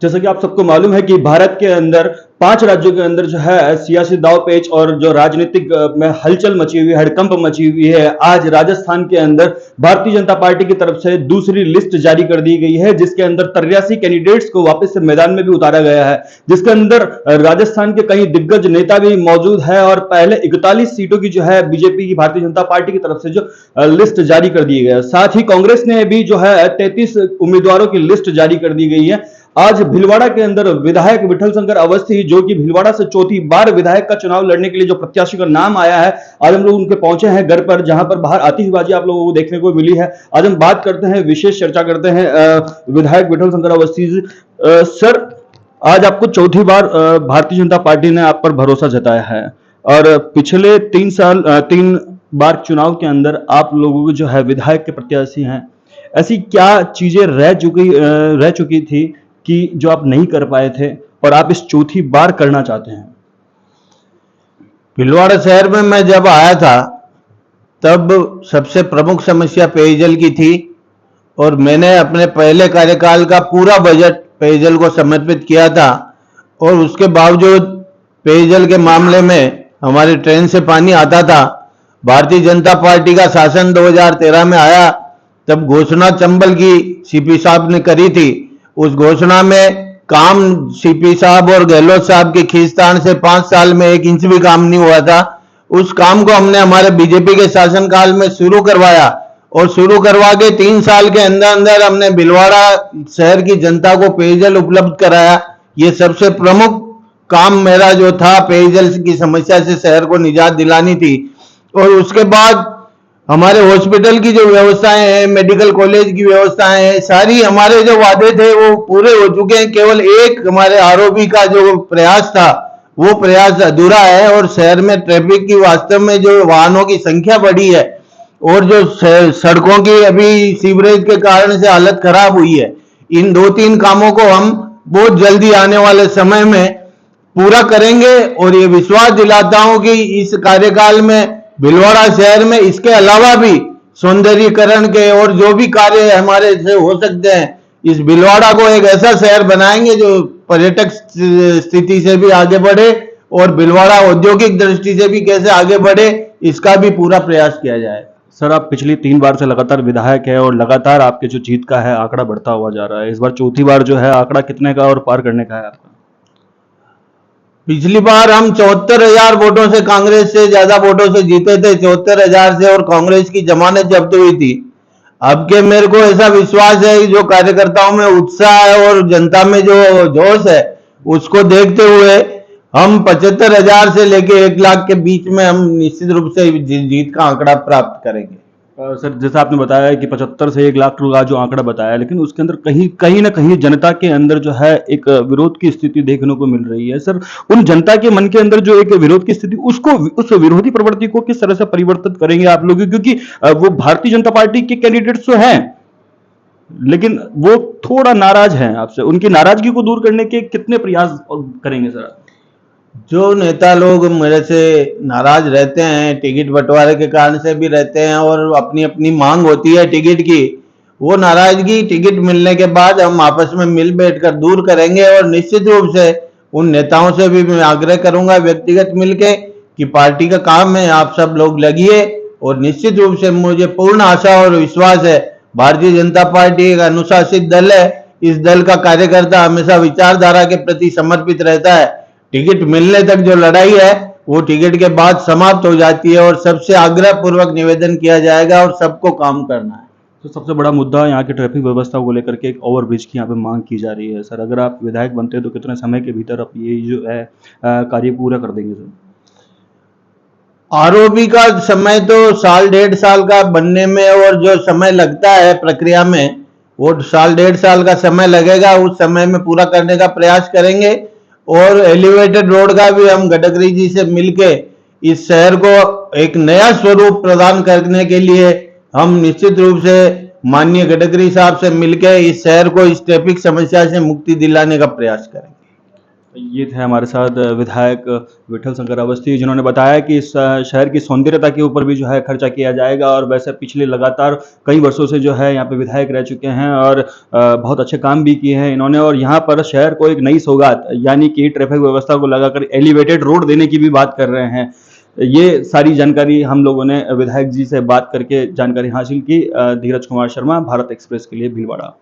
जैसा कि आप सबको मालूम है कि भारत के अंदर 5 राज्यों के अंदर जो है सियासी दांव-पेच और जो राजनीतिक में हलचल मची हुई है, हड़कंप मची हुई है। आज राजस्थान के अंदर भारतीय जनता पार्टी की तरफ से दूसरी लिस्ट जारी कर दी गई है, जिसके अंदर 83 कैंडिडेट्स को वापस से मैदान में भी उतारा गया है, जिसके अंदर राजस्थान के कई दिग्गज नेता भी मौजूद है और पहले 41 सीटों की जो है बीजेपी की भारतीय जनता पार्टी की तरफ से जो लिस्ट जारी कर दी गई है। साथ ही कांग्रेस ने भी जो है 33 उम्मीदवारों की लिस्ट जारी कर दी गई है। आज भीलवाड़ा के अंदर विधायक विठल शंकर अवस्थी, जो कि भीलवाड़ा से चौथी बार विधायक का चुनाव लड़ने के लिए जो प्रत्याशी का नाम आया है, आज हम लोग उनके पहुंचे हैं घर पर, जहां पर बाहर आतिशबाजी आप लोगों को देखने को मिली है। आज हम बात करते हैं, विशेष चर्चा करते हैं विधायक विठल शंकर अवस्थी जी। सर, आज आपको चौथी बार भारतीय जनता पार्टी ने आप पर भरोसा जताया है और पिछले 3 बार चुनाव के अंदर आप लोगों को जो है विधायक के प्रत्याशी हैं। ऐसी क्या चीजें रह चुकी थी कि जो आप नहीं कर पाए थे और आप इस चौथी बार करना चाहते हैं? भीलवाड़ा शहर में मैं जब आया था तब सबसे प्रमुख समस्या पेयजल की थी और मैंने अपने पहले कार्यकाल का पूरा बजट पेयजल को समर्पित किया था और उसके बावजूद पेयजल के मामले में हमारी ट्रेन से पानी आता था। भारतीय जनता पार्टी का शासन 2013 में आया, तब घोषणा चंबल की सीपी साहब ने करी थी। उस घोषणा में काम सीपी साहब और गहलोत साहब के खींचतान से 5 साल में 1 इंच भी काम नहीं हुआ था। उस काम को हमने हमारे बीजेपी के शासनकाल में शुरू करवाया और शुरू करवा के 3 साल के अंदर अंदर हमने भीलवाड़ा शहर की जनता को पेयजल उपलब्ध कराया। ये सबसे प्रमुख काम मेरा जो था, पेयजल की समस्या से शहर को निजात दिलानी थी। और उसके बाद हमारे हॉस्पिटल की जो व्यवस्थाएं हैं, मेडिकल कॉलेज की व्यवस्थाएं हैं, सारी हमारे जो वादे थे वो पूरे हो चुके हैं। केवल एक हमारे आरओबी का जो प्रयास था वो प्रयास अधूरा है और शहर में ट्रैफिक की वास्तव में जो वाहनों की संख्या बढ़ी है और जो सड़कों की अभी सीवरेज के कारण से हालत खराब हुई है, इन 2-3 कामों को हम बहुत जल्दी आने वाले समय में पूरा करेंगे। और ये विश्वास दिलाता हूं कि इस कार्यकाल में भीलवाड़ा शहर में इसके अलावा भी सौंदर्यीकरण के और जो भी कार्य हमारे से हो सकते हैं, इस भीलवाड़ा को एक ऐसा शहर बनाएंगे जो पर्यटक स्थिति से भी आगे बढ़े और भीलवाड़ा औद्योगिक दृष्टि से भी कैसे आगे बढ़े, इसका भी पूरा प्रयास किया जाए। सर, आप पिछली 3 बार से लगातार विधायक है और लगातार आपके जो जीत का है आंकड़ा बढ़ता हुआ जा रहा है। इस बार चौथी बार जो है आंकड़ा कितने का और पार करने का है आपका? पिछली बार हम 74,000 वोटों से, कांग्रेस से ज्यादा वोटों से जीते थे, 74,000 से, और कांग्रेस की जमानत जब्त हुई थी। अब के मेरे को ऐसा विश्वास है कि जो कार्यकर्ताओं में उत्साह है और जनता में जो जोश है, उसको देखते हुए हम 75,000 से लेके 1 लाख के बीच में हम निश्चित रूप से जीत का आंकड़ा प्राप्त करेंगे। सर, जैसा आपने बताया कि 75 से 1 लाख का जो आंकड़ा बताया, लेकिन उसके अंदर कहीं ना कहीं जनता के अंदर जो है एक विरोध की स्थिति देखने को मिल रही है। सर, उन जनता के मन के अंदर जो एक विरोध की स्थिति, उसको, उस विरोधी प्रवृत्ति को किस तरह से परिवर्तित करेंगे आप लोग? क्योंकि वो भारतीय जनता पार्टी के कैंडिडेट्स तो हैं, लेकिन वो थोड़ा नाराज हैं आपसे। उनकी नाराजगी को दूर करने के कितने प्रयास करेंगे सर? जो नेता लोग मेरे से नाराज रहते हैं, टिकट बंटवारे के कारण से भी रहते हैं और अपनी अपनी मांग होती है टिकट की, वो नाराजगी टिकट मिलने के बाद हम आपस में मिल बैठकर दूर करेंगे। और निश्चित रूप से उन नेताओं से भी मैं आग्रह करूंगा व्यक्तिगत मिलके कि पार्टी का काम है, आप सब लोग लगिए। और निश्चित रूप से मुझे पूर्ण आशा और विश्वास है, भारतीय जनता पार्टी एक अनुशासित दल है। इस दल का कार्यकर्ता हमेशा विचारधारा के प्रति समर्पित रहता है। टिकट मिलने तक जो लड़ाई है वो टिकट के बाद समाप्त हो जाती है और सबसे आग्रह पूर्वक निवेदन किया जाएगा और सबको काम करना है। तो सबसे बड़ा मुद्दा यहाँ की ट्रैफिक व्यवस्था को लेकर के एक ओवरब्रिज की यहाँ पे मांग की जा रही है। सर, अगर आप विधायक बनते हैं तो कितने समय के भीतर आप ये जो है कार्य पूरा कर देंगे सर? आरओबी का समय तो 1.5 साल का बनने में और जो समय लगता है प्रक्रिया में, वो 1.5 साल का समय लगेगा। उस समय में पूरा करने का प्रयास करेंगे। और एलिवेटेड रोड का भी हम गडकरी जी से मिलके इस शहर को एक नया स्वरूप प्रदान करने के लिए हम निश्चित रूप से माननीय गडकरी साहब से मिलके इस शहर को इस ट्रैफिक समस्या से मुक्ति दिलाने का प्रयास करेंगे। ये थे हमारे साथ विधायक विठल शंकर अवस्थी, जिन्होंने बताया कि इस शहर की सौंदर्यता के ऊपर भी जो है खर्चा किया जाएगा, और वैसे पिछले लगातार कई वर्षों से जो है यहाँ पे विधायक रह चुके हैं और बहुत अच्छे काम भी किए हैं इन्होंने, और यहाँ पर शहर को एक नई सौगात यानी कि ट्रैफिक व्यवस्था को लगाकर एलिवेटेड रोड देने की भी बात कर रहे हैं। ये सारी जानकारी हम लोगों ने विधायक जी से बात करके जानकारी हासिल की। धीरज कुमार शर्मा, भारत एक्सप्रेस के लिए भीलवाड़ा।